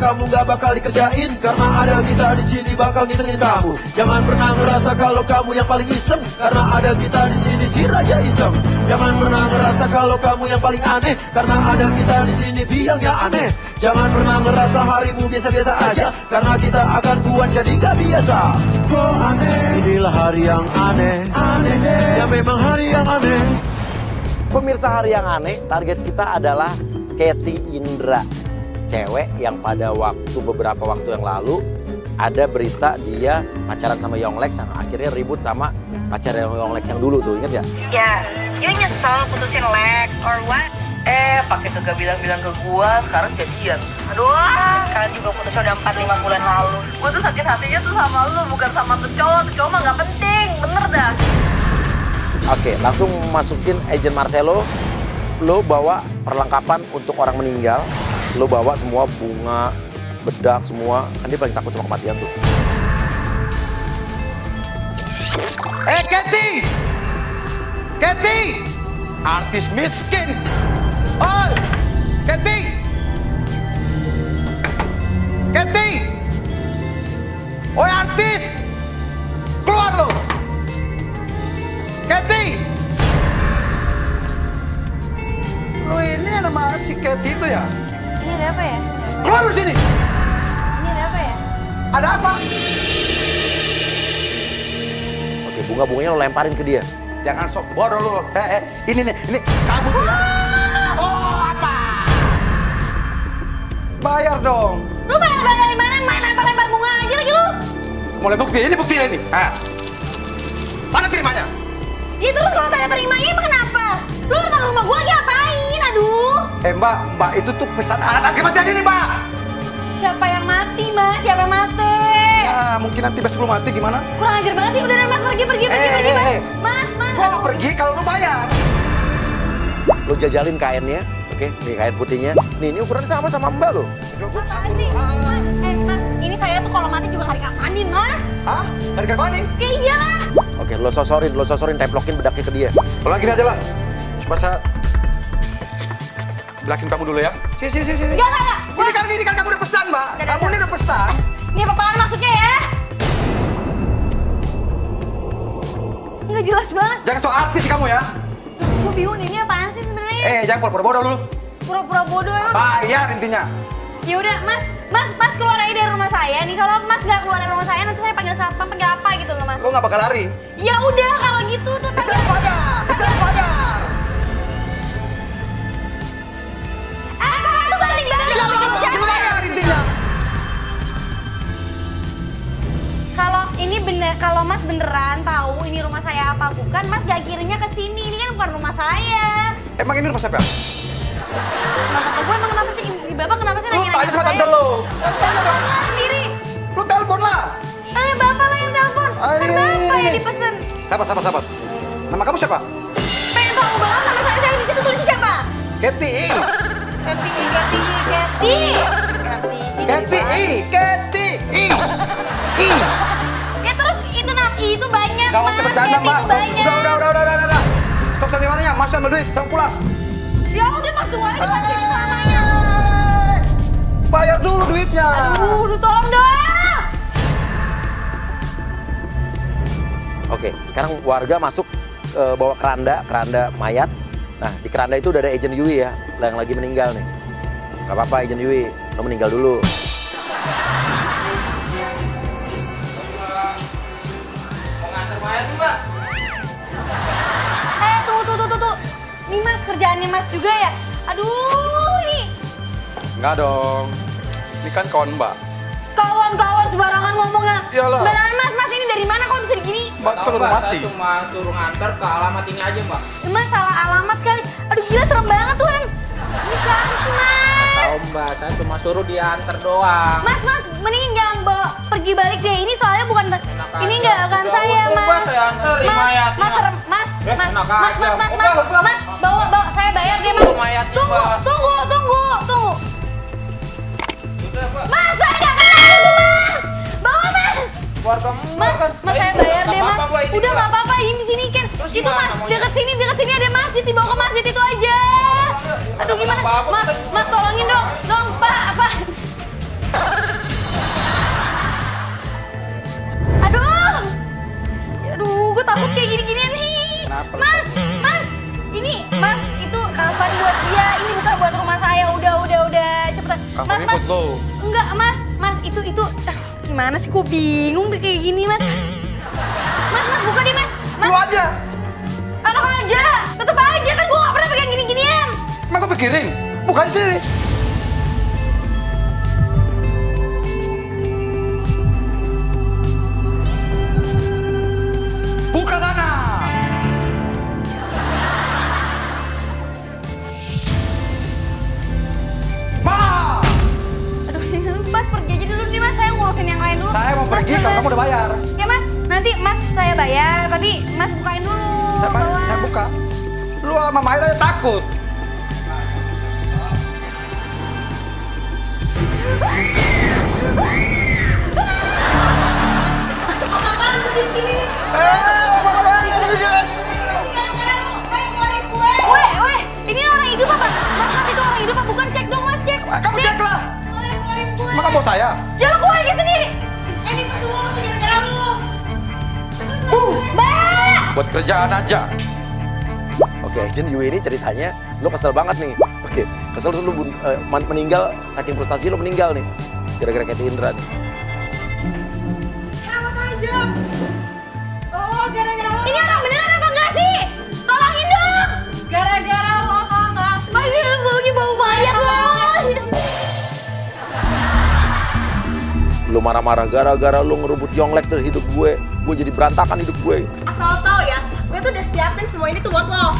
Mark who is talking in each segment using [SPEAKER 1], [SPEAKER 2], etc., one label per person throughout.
[SPEAKER 1] kamu gak bakal dikerjain, karena ada kita di sini bakal ngisengin kamu. Jangan pernah ngerasa kalau kamu yang paling iseng, karena ada kita di sini si Raja Iseng. Jangan pernah ngerasa kalau kamu yang paling aneh, karena ada kita di sini biang yang aneh. Jangan pernah ngerasa harimu biasa-biasa aja, karena kita akan buat jadi gak biasa. Kok aneh? Inilah hari yang aneh, aneh deh. Ya memang hari yang aneh.
[SPEAKER 2] Pemirsa hari yang aneh, target kita adalah Katy Indra. Cewek yang pada beberapa waktu yang lalu ada berita dia pacaran sama Yonglex, yang akhirnya ribut sama pacar Yonglex yang dulu tuh, inget ya?
[SPEAKER 3] Ya, you nyesel putusin Lex or what? Pakai kagak bilang-bilang ke gua, sekarang jadian. Aduh, kalian juga putus udah 4-5 bulan lalu. Gua tuh sakit hatinya tuh sama lu, bukan sama tuh cowok mah gak penting, bener dah.
[SPEAKER 2] Oke, langsung masukin agent Marcelo. Lo bawa perlengkapan untuk orang meninggal. Lo bawa semua bunga, bedak, semua. Kan dia paling takut sama kematian tuh.
[SPEAKER 4] Katy! Katy! Artis miskin! Oh! Katy! Katy! Oi artis! Keluar lo! Katy! Lo ini nama si Katy itu ya?
[SPEAKER 3] Ini ada apa ya?
[SPEAKER 4] Keluar dari sini!
[SPEAKER 3] Ini ada apa ya?
[SPEAKER 4] Ada apa?
[SPEAKER 2] Oke, bunga-bunganya lo lemparin ke dia.
[SPEAKER 4] Jangan sok bodoh lo. Ini kamu tuh ya. Oh, apa? Bayar dong.
[SPEAKER 3] Lu bayar dari mana? Main lempar-lempar bunga aja lagi lu.
[SPEAKER 4] Mulai bukti ini. Mana terimanya?
[SPEAKER 3] Ya terus kalau tanda terimanya emang kenapa? Lu datang ke rumah gua lagi apain? Aduh.
[SPEAKER 4] Mbak itu tuh pesta anak kematian ini, Mbak.
[SPEAKER 3] Siapa yang mati, Mas? Siapa yang mati?
[SPEAKER 4] Ya, mungkin nanti pas sebelum mati gimana?
[SPEAKER 3] Kurang ajar banget sih. Udah Mas, pergi, Mas. Mas.
[SPEAKER 4] Gua mau pergi kalau lu bayar.
[SPEAKER 2] Lo jajalin kainnya, oke? Nih kain putihnya. Nih, ini ukuran sama Mbak lo.
[SPEAKER 3] Apaan sih? Mas, ini saya tuh kalau mati juga hari kafanin, Mas.
[SPEAKER 4] Hah? Hari kafanin?
[SPEAKER 3] Ya iyalah.
[SPEAKER 2] Oke, lo sosorin, templokin bedaknya ke dia.
[SPEAKER 4] Kalau gini aja lah. Coba saya belakin kamu dulu ya. Sini.
[SPEAKER 3] Enggak.
[SPEAKER 4] Ini kan kamu udah pesan, Mbak. Kamu ini udah pesan.
[SPEAKER 3] Ini apaan maksudnya ya? Nggak jelas banget.
[SPEAKER 4] Jangan so artis kamu ya.
[SPEAKER 3] Gue bingung ini apaan sih sebenarnya?
[SPEAKER 4] Jangan pura-pura bodoh dulu.
[SPEAKER 3] Pura-pura bodoh emang.
[SPEAKER 4] Bayar intinya.
[SPEAKER 3] Ya udah, Mas keluar aja dari rumah saya nih. Kalau Mas nggak keluar dari rumah saya, nanti saya panggil satpam, panggil apa gitu loh, Mas.
[SPEAKER 4] Lo nggak bakal lari.
[SPEAKER 3] Ya udah, kalau gitu tuh panggil.
[SPEAKER 4] Bayar.
[SPEAKER 3] Lu balik.
[SPEAKER 4] Bayar intinya.
[SPEAKER 3] Kalau Mas beneran tahu ini rumah saya apa bukan, Mas gak kirinya ke sini. Ini kan bukan rumah saya.
[SPEAKER 4] Emang ini rumah siapa?
[SPEAKER 3] Kata gue emang kenapa sih? Di Bapak kenapa sih
[SPEAKER 4] Lu
[SPEAKER 3] nanya-nanya
[SPEAKER 4] tanya sama
[SPEAKER 3] saya?
[SPEAKER 4] tante lo.
[SPEAKER 3] Telepon lah sendiri.
[SPEAKER 4] Lu telepon lah.
[SPEAKER 3] Bapak lah yang telepon. Kan Bapak yang dipesen.
[SPEAKER 4] Sahabat. Nama kamu siapa?
[SPEAKER 3] Pengen tahu banget nama saya di situ tulis siapa?
[SPEAKER 4] Katy.
[SPEAKER 3] Ya terus itu banyak,
[SPEAKER 4] Gak
[SPEAKER 3] Mas.
[SPEAKER 4] usah bercanda, Mbak.
[SPEAKER 3] Itu banyak.
[SPEAKER 4] Udah. Stop sandiwara Mas ambil duit, sama pulang.
[SPEAKER 3] Ya udah Mas, tunggu aja Mas, ini selamanya.
[SPEAKER 4] Bayar dulu duitnya.
[SPEAKER 3] Aduh, tolong dong.
[SPEAKER 2] Oke, sekarang warga masuk bawa keranda mayat. Nah, di keranda itu udah ada agent Yui ya, yang lagi meninggal nih. Gak apa-apa agent Yui, lo meninggal dulu.
[SPEAKER 3] Tunggu. Nih Mas, kerjaannya Mas juga ya? Aduh, ini.
[SPEAKER 4] Enggak dong. Ini kan kawan Mbak.
[SPEAKER 3] Kawan sembarangan ngomongnya.
[SPEAKER 4] Iyalah.
[SPEAKER 3] Sembarangan Mas ini dari mana kok bisa begini?
[SPEAKER 4] Mbak kan udah mati.
[SPEAKER 5] Saya cuma suruh nganter ke alamat ini aja, Mbak.
[SPEAKER 3] Mas salah alamat kali. Aduh gila serem banget Tuhan. Ini siapa sih Mas?
[SPEAKER 5] Tahu Mbak, saya cuma suruh diantar doang.
[SPEAKER 3] Mas, mending jangan bawa pergi balik deh. Ini soalnya bukan ini
[SPEAKER 5] aja.
[SPEAKER 3] nggak akan
[SPEAKER 5] Udah,
[SPEAKER 3] saya,
[SPEAKER 5] untung,
[SPEAKER 3] Mas.
[SPEAKER 5] Mbak, saya anter mayatnya.
[SPEAKER 3] Mas, serem, Mas,
[SPEAKER 5] enak
[SPEAKER 3] Mas,
[SPEAKER 5] aja.
[SPEAKER 3] Mas, bawa, saya bayar deh, Mas.
[SPEAKER 5] Mayatnya,
[SPEAKER 3] Tunggu.
[SPEAKER 5] Mbak.
[SPEAKER 4] Udah, Mbak.
[SPEAKER 3] Mas, saya nggak kenal itu, Mas. Bawa, Mas.
[SPEAKER 5] Keluarga
[SPEAKER 3] Mas, saya bayar deh, Mas.
[SPEAKER 5] Udah
[SPEAKER 3] Udah nggak apa-apa, ini di sini kan.
[SPEAKER 5] Terus
[SPEAKER 3] Itu
[SPEAKER 5] gimana
[SPEAKER 3] Mas,
[SPEAKER 5] maunya?
[SPEAKER 3] dekat sini ada masjid, dibawa ke masjid itu aja. Aduh gimana?
[SPEAKER 5] Apa-apa,
[SPEAKER 3] Mas, tolongin dong, Pak, apa?
[SPEAKER 6] enggak, Mas. Mas, itu gimana sih? Kok bingung deh kayak gini, Mas? Mas, buka deh, Mas.
[SPEAKER 4] Lu aja.
[SPEAKER 6] Enak aja. Tetep aja kan gue gak pernah pegang gini-ginian.
[SPEAKER 4] Emang gue pikirin. Buka sendiri. Buka sana.
[SPEAKER 6] Aduh, Mas pergi aja dulu nih, Mas. Saya ngurusin yang lain dulu.
[SPEAKER 4] Saya mau pergi kalau kamu udah bayar.
[SPEAKER 6] Ya, Mas. Nanti Mas saya bayar, tapi Mas bukain dulu.
[SPEAKER 4] Saya buka. Lu sama Mahir aja takut.
[SPEAKER 6] Apaan tuh di sini? Weh, ini orang hidup apa? Mas, itu orang hidup apa? Bukan, cek dong, Mas, cek.
[SPEAKER 4] Kamu cek lah. Emang kamu mau saya?
[SPEAKER 6] Ya lu keluar aja sendiri. Ini semua gara-gara lu. Mbak!
[SPEAKER 4] Buat kerjaan aja.
[SPEAKER 2] Oke, Agent Yui ini ceritanya, lu kesel banget nih. Oke, kesel terus lu meninggal, saking frustasi lu meninggal nih. Gara-gara Katy Indra nih.
[SPEAKER 6] Selamat aja. Oh, gara-gara lo. Ini orang beneran apa enggak sih? Tolongin dong. Gara-gara lo tau enggak? Masih bau mayat lo.
[SPEAKER 2] Lu marah-marah gara-gara lu ngerebut Yonglek dari hidup gue. Gue jadi berantakan hidup gue.
[SPEAKER 6] Asal lo tau ya, gue tuh udah siapin semua ini tuh buat lo.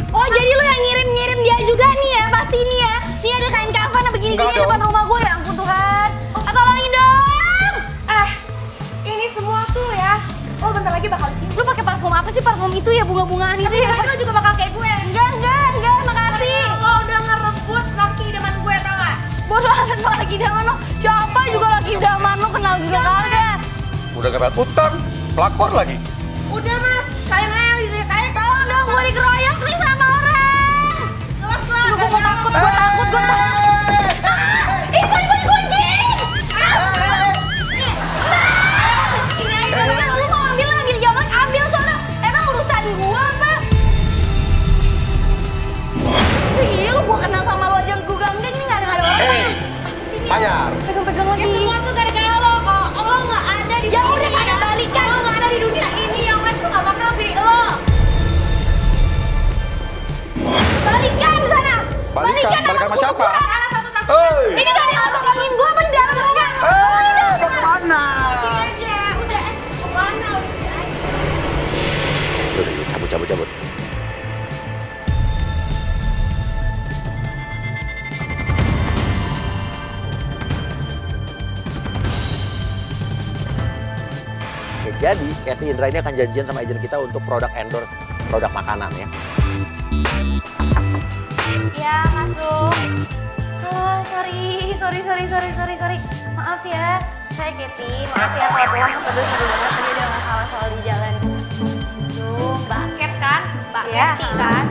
[SPEAKER 6] Oh, jadi lo yang ngirim dia juga nih ya, pasti ini ya. Nih ada kain kafan begini-gini depan rumah gue, ya ampun Tuhan. Tolongin dong. Ini semua tuh ya, lo bentar lagi bakal sini. Lo pakai parfum apa sih? Parfum itu ya, bunga-bungaan itu ya. Lo juga bakal kayak gue. Enggak, makasih. Lo udah ngerebut laki idaman gue, tau gak? Bodoh amat sama laki idaman lo. Siapa juga laki idaman lo, kenal juga kagak.
[SPEAKER 4] Udah gak bayar utang, pelakor lagi.
[SPEAKER 6] Udah Mas, kalian aja lihat aja. Tolong dong, gue dikeroyok nih sama orang. Lepas lah. Gue takut. Ih, gue dikunci. Lu mau ambil jangan ambil sono. Emang urusan gue apa? Iya, lu gue kenal sama lo aja gue gangguin nih, gak ada orang. Sini.
[SPEAKER 4] Bayar.
[SPEAKER 6] Pegang lagi. Ya semua tuh gara-gara lo. Kalau lo gak ada di dunia. Ya udah pada balikan. Lo gak ada di dunia ini, yang lain tuh gak bakal pilih lo. Balikan di sana.
[SPEAKER 4] Balikan sama siapa?
[SPEAKER 6] Ini gak ada yang tolongin gue apa di dalam rumah. Tolongin dong.
[SPEAKER 4] Mau kemana?
[SPEAKER 6] Sini aja. Udah, kemana? Udah sini aja.
[SPEAKER 2] Udah, cabut. Oke, jadi Katy Indra ini akan janjian sama agent kita untuk produk endorse produk makanan ya.
[SPEAKER 6] Ya, masuk. Halo, sorry. Maaf ya, saya Katy. Maaf ya kalau pulang kepedes banget. Tadi ada masalah soal di jalan. Tuh, Mbak Ket kan? Mbak Katy kan?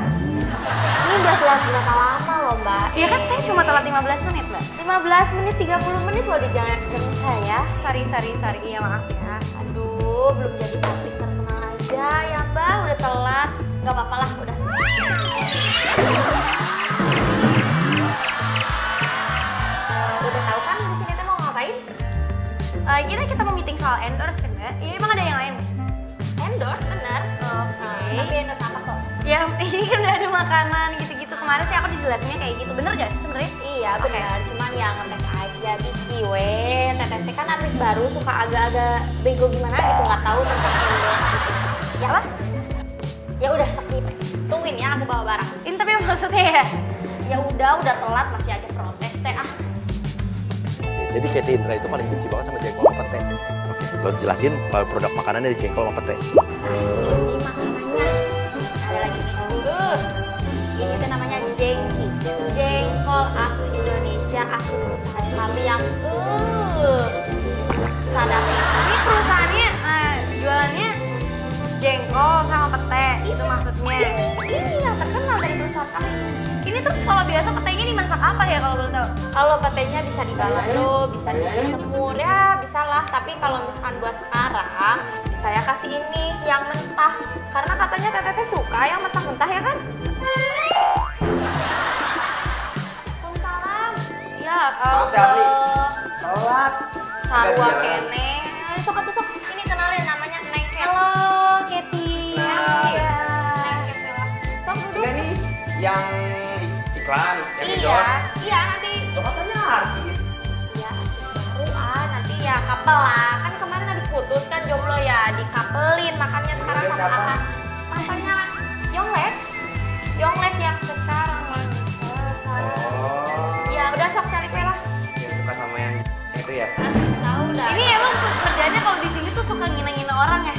[SPEAKER 7] Ini udah telat berapa lama loh Mbak?
[SPEAKER 6] Iya kan saya cuma telat 15 menit, Mbak.
[SPEAKER 7] 15 menit, 30 menit loh di jalan ketemu saya.
[SPEAKER 6] Sorry. Iya, maaf ya.
[SPEAKER 7] Aduh, belum jadi artis terkenal aja ya Mbak, udah telat. Gak apa-apa lah, udah. Udah tahu kan di sini teh mau ngapain?
[SPEAKER 6] Kita mau meeting soal endorse kan, Mbak? Iya, emang ada yang lain?
[SPEAKER 7] Endorse, bener.
[SPEAKER 6] Oke.
[SPEAKER 7] Tapi endorse apa kok?
[SPEAKER 6] Ya, ini kan udah ada makanan gitu-gitu. Kemarin sih aku dijelasinnya kayak gitu. Bener gak sih sebenarnya?
[SPEAKER 7] Iya benar, cuman ya ngetes aja bisi weh. Teteh kan artis baru suka agak-agak bego gimana gitu, nggak tahu tentang endorse gitu. Ya apa? Ya udah skip. Tungguin ya aku bawa barang.
[SPEAKER 6] Ini tapi maksudnya ya?
[SPEAKER 7] Ya udah telat masih aja protes teh ah.
[SPEAKER 2] Jadi Katy Indra itu paling benci banget sama jengkol sama pete. Oke, lo jelasin produk makanannya di jengkol sama pete.
[SPEAKER 7] Ini makanannya. Ada lagi nih. Ini tuh namanya jengki. Jengkol asli Indonesia, asli perusahaan kami yang sadap.
[SPEAKER 6] Ini perusahaannya jualannya jengkol sama pete, itu maksudnya.
[SPEAKER 7] Ini yang terkenal dari perusahaan kami.
[SPEAKER 6] Ini terus kalau biasa petenya dimasak apa ya kalau boleh tahu?
[SPEAKER 7] Kalau petenya bisa dibalado, bisa disemur, ya bisa lah. Tapi kalau misalkan buat sekarang, saya kasih ini yang mentah. Karena katanya teteh suka yang mentah-mentah ya kan?
[SPEAKER 6] Waalaikumsalam.
[SPEAKER 7] Ya
[SPEAKER 4] Maaf, Darli.
[SPEAKER 7] gua kene. Sok atuh sok. Ini kenalin namanya Neng Cat.
[SPEAKER 6] Halo, Kety.
[SPEAKER 7] Iya. Neng Cat ya. Sok duduk.
[SPEAKER 4] Ini nih yang iklan, yang
[SPEAKER 7] Iya,
[SPEAKER 4] endorse.
[SPEAKER 7] iya nanti.
[SPEAKER 4] Lo katanya artis.
[SPEAKER 7] Ya, baru nanti ya couple lah. Kan kemarin habis putus kan jomblo ya, dikapelin makanya sekarang
[SPEAKER 4] Jomblo
[SPEAKER 7] sama
[SPEAKER 4] siapa?
[SPEAKER 7] Papanya Yonglex. Yonglex yang sekarang lagi sekarang. Ya udah sok cari kue lah.
[SPEAKER 4] Yang suka sama yang itu ya.
[SPEAKER 7] Tahu dah.
[SPEAKER 6] Ini emang kerjanya kalau di sini tuh suka ngina-ngina orang ya?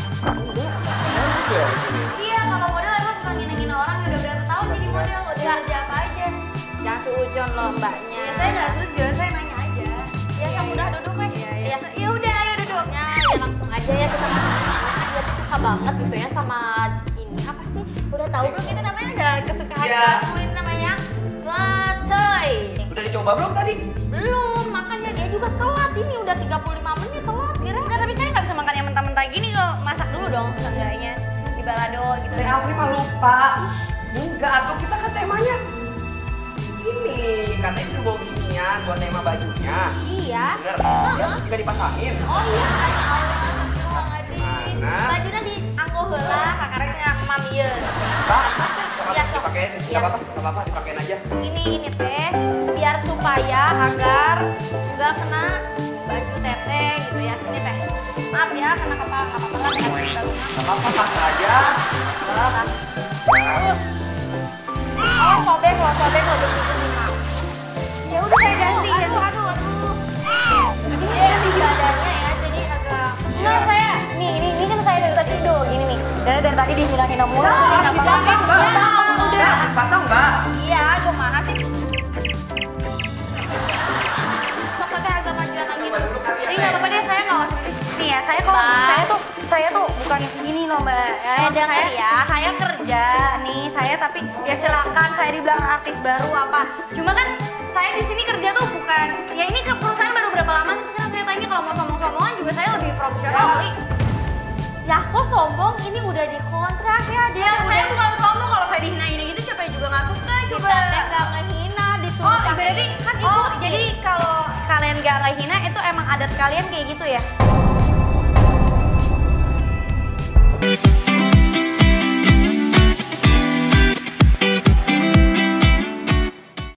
[SPEAKER 4] Iya di sini.
[SPEAKER 6] Iya, kalau model emang suka ngina-ngina orang ya udah berapa tahun jadi model, udah kerja apa aja?
[SPEAKER 7] Jangan seujon loh mbaknya.
[SPEAKER 6] Ya saya nggak sujud, saya nanya aja.
[SPEAKER 7] Ya kamu udah duduk weh.
[SPEAKER 6] Iya. Ya udah, ayo duduk.
[SPEAKER 7] Ya langsung aja ya kita dia tuh suka banget gitu ya sama ini apa sih? Udah tahu belum kita namanya ada kesukaan
[SPEAKER 4] Iya.
[SPEAKER 7] kamu ini namanya Latoy.
[SPEAKER 4] Udah dicoba belum tadi?
[SPEAKER 7] Belum, makanya dia juga telat ini udah 35 menit telat kira.
[SPEAKER 6] Enggak, tapi saya nggak bisa makan yang mentah-mentah gini kok. Masak dulu dong, seenggaknya. Di balado gitu.
[SPEAKER 4] Teh Apri mah lupa. Enggak, atau kita kan temanya ini, katanya itu bawa ginian buat tema bajunya.
[SPEAKER 7] Iya.
[SPEAKER 4] Bener? Ya, juga dipasangin.
[SPEAKER 7] Oh iya, Astagfirullahaladzim.
[SPEAKER 4] Mana?
[SPEAKER 7] Bajunya di anggo heula, kakarek sama mamieu.
[SPEAKER 4] Pak,
[SPEAKER 7] Iya, sok.
[SPEAKER 4] dipakein,
[SPEAKER 7] Iya.
[SPEAKER 4] nggak apa-apa, dipakein aja.
[SPEAKER 7] Ini teh biar supaya agar nggak kena baju teteh gitu ya. Sini teh. Maaf ya, kena apa-apa kan ya kita rumah.
[SPEAKER 4] Nggak apa-apa, pakai aja.
[SPEAKER 7] Oh, sobek loh gitu nih, Mak.
[SPEAKER 6] Ya udah saya ganti ya.
[SPEAKER 7] Aduh. Jadi dia si badannya ya, jadi agak
[SPEAKER 6] Nah, saya ini kan saya dari tadi tuh gini nih. Dari tadi dihina-hina mulu.
[SPEAKER 7] Jangan,
[SPEAKER 4] Udah, pasang, Mbak.
[SPEAKER 7] iya, gimana sih? Sok teh agak majuan lagi.
[SPEAKER 6] Jadi nggak apa-apa deh, saya nggak usah nih ya. Saya tuh bukan gini loh Mbak.
[SPEAKER 7] Denger ya.
[SPEAKER 6] Saya kerja nih, saya tapi ya silakan saya dibilang artis baru apa. Cuma kan saya di sini kerja tuh bukan ya ini ke perusahaan baru berapa lama sih sekarang saya tanya kalau mau sombong-sombongan juga saya lebih profesional kali.
[SPEAKER 7] Ya kok sombong, ini udah dikontrak ya dia
[SPEAKER 6] Ya,
[SPEAKER 7] udah.
[SPEAKER 6] saya bukan sombong kalau saya dihina-hina gitu siapa yang juga nggak suka coba.
[SPEAKER 7] Kita teh nggak ngehina disuruh
[SPEAKER 6] Oh,
[SPEAKER 7] pakai
[SPEAKER 6] berarti
[SPEAKER 7] kan
[SPEAKER 6] jadi kalau kalian gak ngehina itu emang adat kalian kayak gitu ya?